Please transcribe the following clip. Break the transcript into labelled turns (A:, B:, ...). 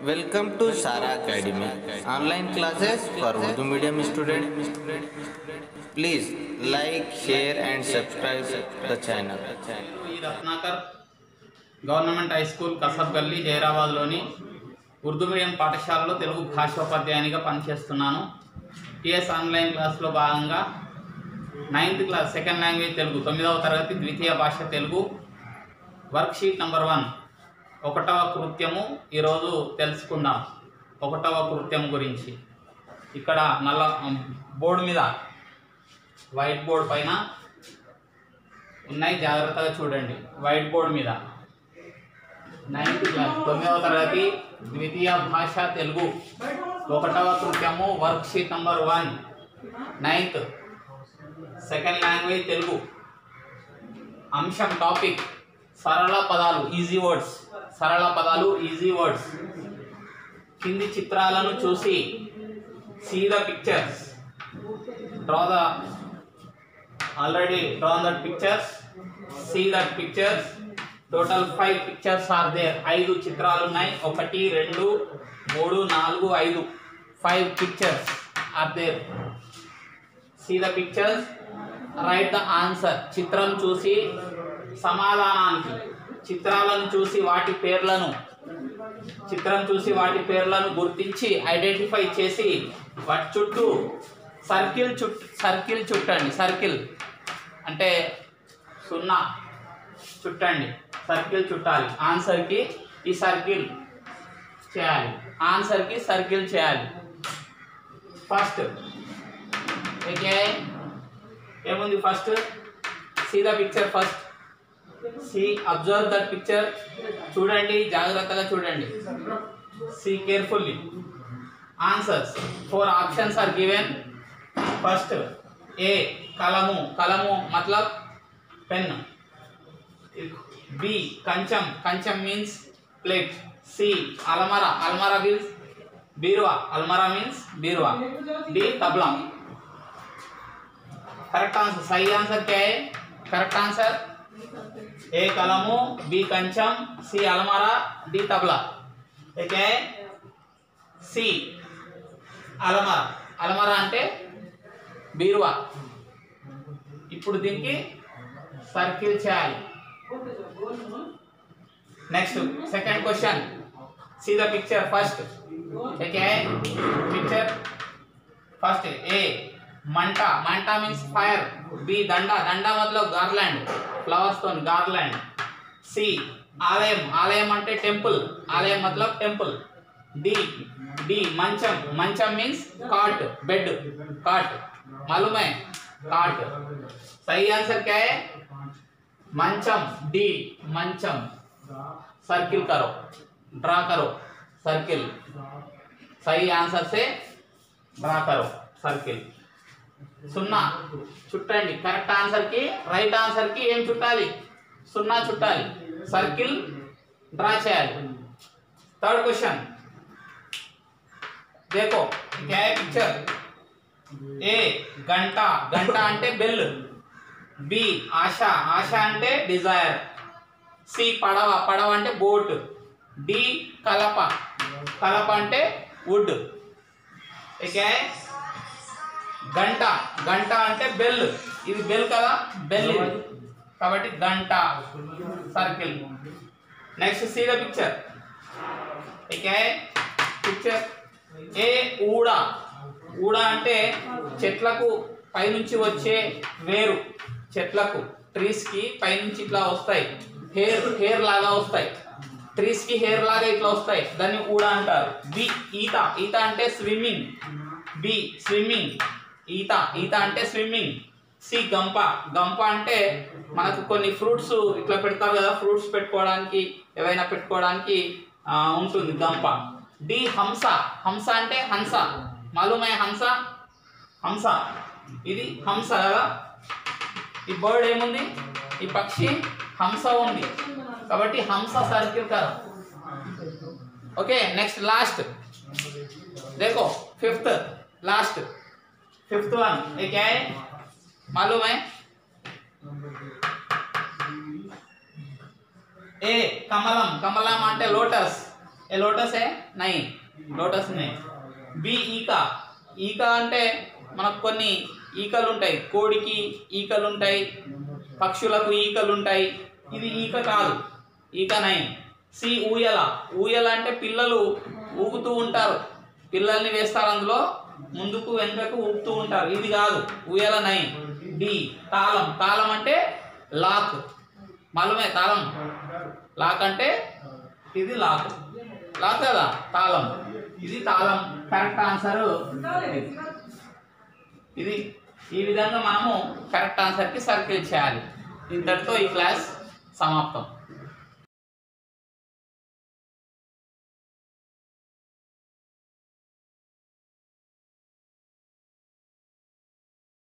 A: Welcome to Sara Academy, online classes for Urdu medium students. Please like, share and subscribe the channel.
B: ఈ Ratnakar government high school Kasab గల్లీ జైరాబాద్లోని Urdu medium పాఠశాలలో తెలుగు భాషోపాధ్యాయునిగా పనిచేస్తున్నాను. TS online క్లాస్లో భాగంగా 9th class second language Telugu 9వ తరగతి ద్వితీయ భాష తెలుగు వర్క్షీట్ నంబర్ 1 ఒకటవ కృత్యము ఈరోజు తెలుసుకుందాం. ఒకటవ కృత్యం గురించి ఇక్కడ నల్ల బోర్డు మీద వైట్ బోర్డు పైన ఉన్నాయి, జాగ్రత్తగా చూడండి. వైట్ బోర్డు మీద 9th క్లాస్ 9వ తరగతి ద్వితీయ భాష తెలుగు ఒకటవ కృత్యము worksheet number 1 9th second language Telugu. అంశం టాపిక్ సరళ పదాలు ఈజీ వర్డ్స్. సరళ పదాలు ఈజీ వర్డ్స్. కింది చిత్రాలను చూసి see the pictures, draw the already drawn that pictures, see that pictures. Total 5 pictures are there. 5 చిత్రాలు ఉన్నాయి. 1 2 3 4 5 5 pictures are there. See the pictures, write the answer. చిత్రం చూసి సమాధానానికి, చిత్రాలను చూసి వాటి పేర్లను, చిత్రం చూసి వాటి పేర్లను గుర్తించి ఐడెంటిఫై చేసి వాటి చుట్టూ సర్కిల్ చుట్టండి. సర్కిల్ అంటే 0 చుట్టండి. సర్కిల్ చుట్టాలి. ఆన్సర్కి ఈ సర్కిల్ చేయాలి. ఆన్సర్కి సర్కిల్ చేయాలి. ఫస్ట్ ఏముంది? First see the picture. First see observe that picture. చూడండి, జాగ్రత్తగా చూడండి. See carefully. Answers 4 options are given. First A కలము. కలము మతలబ్ పెన్. బి కంచం. కంచం మీన్స్ ప్లేట్. సి अलमारा. अलमारा మీన్స్ బీరువా. अलमारा మీన్స్ బీరువా. डी तबला. Correct answer. सही आंसर क्या है? करेक्ट आंसर ए कलमू, बी कंचम, सी अलमारा, डी तबला. क्या है? सी अलमारा. अलमारा అంటే బీరువా. ఇప్పుడు దీనికి సర్కిల్ చేయాలి. Next second question. See the picture first. क्या है? पिक्चर फर्स्ट ए मंटा. मंटा मीन्स फायर. बी दंडा. दंडा मतलब गार्लैंड, फ्लावर्स तो गार्लैंड. सी आलयम. आलयम అంటే టెంపుల్. ఆలయం मतलब టెంపుల్. डी डी मंचम. मंचम मीन्स कॉट, बेड, कॉट. मालूम है? कॉट. सही आंसर क्या है? मंचम. डी मंचम. सर्किल करो, ड्रा करो सर्किल. सही आंसर से ड्रा करो सर्किल. 0 చుట్టండి. కరెక్ట్ ఆన్సర్ కి, రైట్ ఆన్సర్ కి ఏం చుట్టాలి? 0 చుట్టాలి. సర్కిల్ డ్రా చేయాలి. థర్డ్ క్వశ్చన్ देखो क्या है पिक्चर. ए गंटा. गंटा అంటే బెల్. బి ఆశ. ఆశ అంటే డిజైర్. సి పడవ. పడవ అంటే బోట్. డి కలప. కలప అంటే వుడ్. क्या है? గంట. గంట అంటే బెల్. ఇది బెల్ కదా, బెల్ ఇది కాబట్టి గంట. Circle. Next see the picture. क्या है? పిక్చర్ ఏ ఊడా. ఊడా అంటే చెట్లకు పైనుంచి వచ్చే వేరు. చెట్లకు ట్రీస్ కి పైనుంచి ఇట్లా వస్తాయి. హెయిర్ లాగా వస్తాయి. ట్రీస్ కి హెయిర్ లాగా ఇట్లా వస్తాయి. దాన్ని ఊడా అంటారు. బి ఈత. ఈత అంటే స్విమ్మింగ్. B swimming. ఈత. ఈత అంటే స్విమ్మింగ్. సి గంప. గంప అంటే మనకు కొన్ని ఫ్రూట్స్ ఇట్లా పెడతారు కదా, ఫ్రూట్స్ పెట్టుకోవడానికి, ఏవైనా పెట్టుకోవడానికి ఉంటుంది గంప. డి హంస. హంస అంటే హంస. మాలూమ్ హై హంస? హంస ఇది హంస కదా. ఈ బర్డ్ ఏముంది? ఈ పక్షి హంస ఉంది కాబట్టి హంస సర్కిల్ కర. ओके नेक्स्ट लास्ट देखो फिफ्थ लास्ट फिफ्थ वन ये क्या है मालूम है? ए कमलम. कमलम అంటే లోటస్. ఏ లోటస్ ఏ నై, లోటస్ నే. బి ఈక, ఈక అంటే మనకు కొన్ని ఈకలు ఉంటాయి, కోడికి ఈకలు ఉంటాయి, పక్షులకు ఈకలు ఉంటాయి, ఇది ఈక కాదు, ఈక నై. సి ఊయల, ఊయల అంటే పిల్లలు ఊగుతూ ఉంటారు, పిల్లల్ని వేస్తారు అందులో, ముందుకు వెనుకకు ఊపుతూ ఉంటారు, ఇది కాదు, ఊయల నై. డి తాళం, తాళం అంటే లాక్, మాలుమే తాళం, లాక్ అంటే ఇది లాక్, లాక్ కదా తాళం, ఇది తాళం. కరెక్ట్ ఆన్సర్ ఇది. ఈ విధంగా మనము కరెక్ట్ ఆన్సర్కి సర్కిల్ చేయాలి. ఇంతటితో ఈ క్లాస్ సమాప్తం.